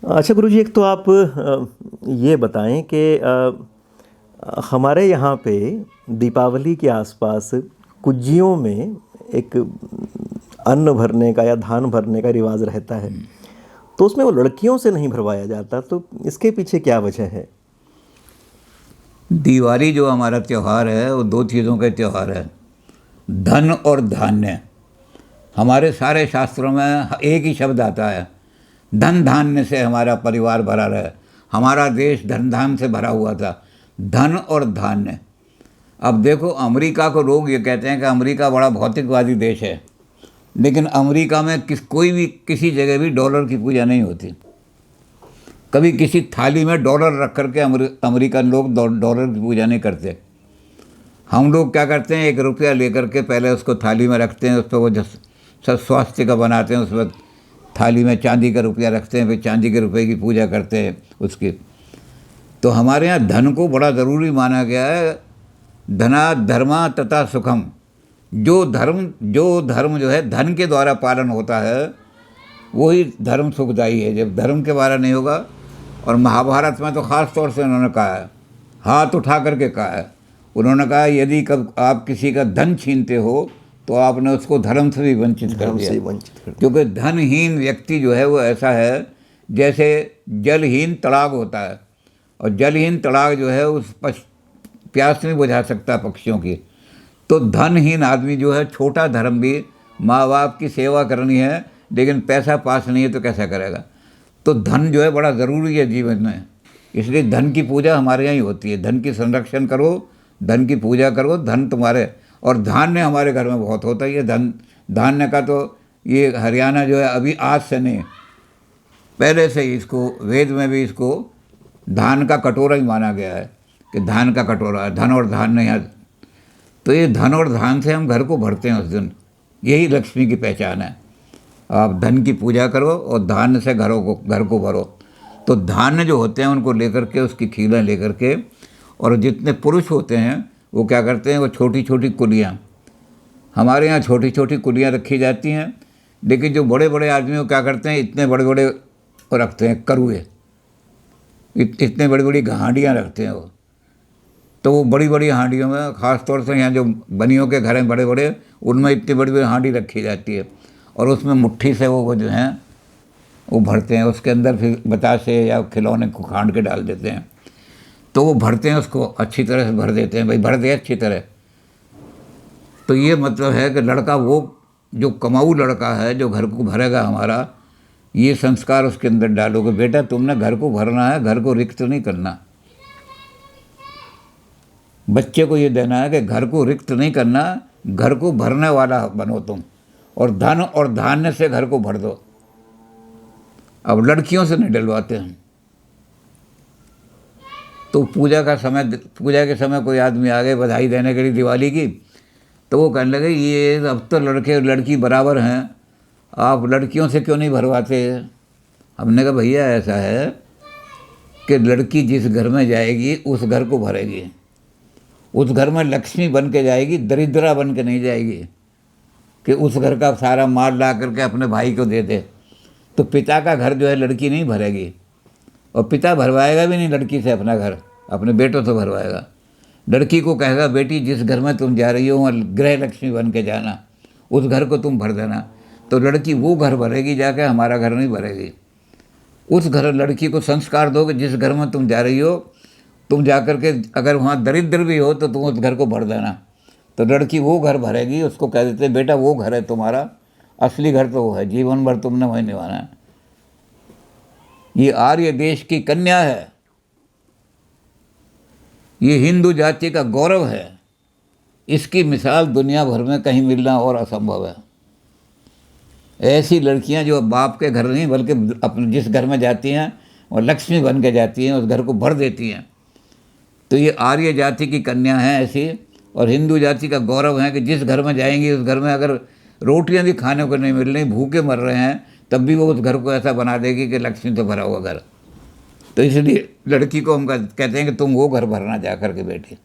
अच्छा गुरुजी, एक तो आप ये बताएं कि हमारे यहाँ पे दीपावली के आसपास कुज्जियों में एक अन्न भरने का या धान भरने का रिवाज रहता है, तो उसमें वो लड़कियों से नहीं भरवाया जाता, तो इसके पीछे क्या वजह है? दिवाली जो हमारा त्यौहार है वो दो चीज़ों का त्यौहार है, धन और धान्य। हमारे सारे शास्त्रों में एक ही शब्द आता है, धन धान्य से हमारा परिवार भरा रहे। हमारा देश धन धान से भरा हुआ था, धन और धान्य। अब देखो, अमेरिका को लोग ये कहते हैं कि अमेरिका बड़ा भौतिकवादी देश है, लेकिन अमेरिका में कोई भी किसी जगह भी डॉलर की पूजा नहीं होती। कभी किसी थाली में डॉलर रख करके अमेरिकन लोग डॉलर की पूजा नहीं करते। हम लोग क्या करते हैं, 1 रुपया लेकर के पहले उसको थाली में रखते हैं, उस पर वो सब स्वास्थ्य का बनाते हैं, उसमें थाली में चांदी का रुपया रखते हैं, फिर चांदी के रुपये की पूजा करते हैं उसकी। तो हमारे यहाँ धन को बड़ा ज़रूरी माना गया है, धना धर्मा तथा सुखम। जो धर्म जो है धन के द्वारा पालन होता है, वही धर्म सुखदायी है। जब धर्म के द्वारा नहीं होगा, और महाभारत में तो ख़ास तौर से उन्होंने कहा है, हाथ उठा करके कहा है, उन्होंने कहा यदि कब आप किसी का धन छीनते हो तो आपने उसको धर्म से भी वंचित कर दिया। क्योंकि धनहीन व्यक्ति जो है वो ऐसा है जैसे जलहीन तड़ाग होता है, और जलहीन तड़ाग जो है उस प्यास नहीं बुझा सकता पक्षियों की। तो धनहीन आदमी जो है, छोटा धर्म भी, माँ बाप की सेवा करनी है लेकिन पैसा पास नहीं है तो कैसा करेगा। तो धन जो है बड़ा ज़रूरी है जीवन में, इसलिए धन की पूजा हमारे यहाँ ही होती है। धन की संरक्षण करो, धन की पूजा करो, धन तुम्हारे। और धान्य हमारे घर में बहुत होता है। ये धान्य का तो ये हरियाणा जो है अभी आज से नहीं, पहले से ही इसको वेद में भी इसको धान का कटोरा ही माना गया है कि धान का कटोरा, धन और धान्य यहाँ। तो ये धन और धान से हम घर को भरते हैं उस दिन, यही लक्ष्मी की पहचान है। आप धन की पूजा करो और धान्य से घर को भरो। तो धान्य जो होते हैं उनको लेकर के, उसकी खीलें लेकर के, और जितने पुरुष होते हैं वो क्या करते हैं, वो छोटी छोटी कुलियाँ, हमारे यहाँ छोटी छोटी कुलियाँ रखी जाती हैं। लेकिन जो बड़े बड़े आदमी वो क्या करते हैं, इतने बड़े बड़े वो रखते हैं करुए, इतने बड़ी बड़ी हांडियाँ रखते हैं वो। तो वो बड़ी बड़ी हांडियों में, ख़ास तौर से यहाँ जो बनियों के घर हैं बड़े बड़े, उनमें इतनी बड़ी बड़ी हांडी रखी जाती है, और उसमें मुट्ठी से वो जो हैं वो भरते हैं। उसके अंदर फिर बतासे या खिलौने को खांड के डाल देते हैं, तो वो भरते हैं, उसको अच्छी तरह से भर देते हैं, भाई भर दे अच्छी तरह। तो ये मतलब है कि लड़का, वो जो कमाऊ लड़का है जो घर को भरेगा हमारा, ये संस्कार उसके अंदर डालोगे, बेटा तुमने घर को भरना है, घर को रिक्त नहीं करना। बच्चे को ये देना है कि घर को रिक्त नहीं करना, घर को भरने वाला बनो तुम, और धन और धान्य से घर को भर दो। अब लड़कियों से नहीं डलवाते हैं। तो पूजा के समय कोई आदमी आ गए बधाई देने के लिए दिवाली की, तो वो कहने लगे ये अब तो लड़के और लड़की बराबर हैं, आप लड़कियों से क्यों नहीं भरवाते। हमने कहा भैया ऐसा है कि लड़की जिस घर में जाएगी उस घर को भरेगी, उस घर में लक्ष्मी बन के जाएगी, दरिद्रा बन के नहीं जाएगी कि उस घर का सारा माल ला करके अपने भाई को दे दे। तो पिता का घर जो है लड़की नहीं भरेगी, और पिता भरवाएगा भी नहीं लड़की से अपना घर, अपने बेटों से भरवाएगा। लड़की को कहेगा बेटी जिस घर में तुम जा रही हो वहाँ गृह लक्ष्मी बन के जाना, उस घर को तुम भर देना। तो लड़की वो घर भरेगी जाके, हमारा घर नहीं भरेगी। उस घर लड़की को संस्कार दो कि जिस घर में तुम जा रही हो, तुम जा कर के अगर वहाँ दरिद्र भी हो तो तुम उस घर को भर देना। तो लड़की वो घर भरेगी, उसको कह देते बेटा वो घर है तुम्हारा, असली घर तो वो है, जीवन भर तुमने वहीं निभाना है। ये आर्य देश की कन्या है, ये हिंदू जाति का गौरव है। इसकी मिसाल दुनिया भर में कहीं मिलना और असंभव है। ऐसी लड़कियां जो बाप के घर नहीं बल्कि अपने जिस घर में जाती हैं और लक्ष्मी बन के जाती हैं, उस घर को भर देती हैं। तो ये आर्य जाति की कन्या है ऐसी, और हिंदू जाति का गौरव है कि जिस घर में जाएंगी उस घर में अगर रोटियां भी खाने को नहीं मिल रही, भूखे मर रहे हैं, तब भी वो उस घर को ऐसा बना देगी कि लक्ष्मी से भरा हुआ घर। तो इसलिए लड़की को हम कहते हैं कि तुम वो घर भरना जा कर के बेटी।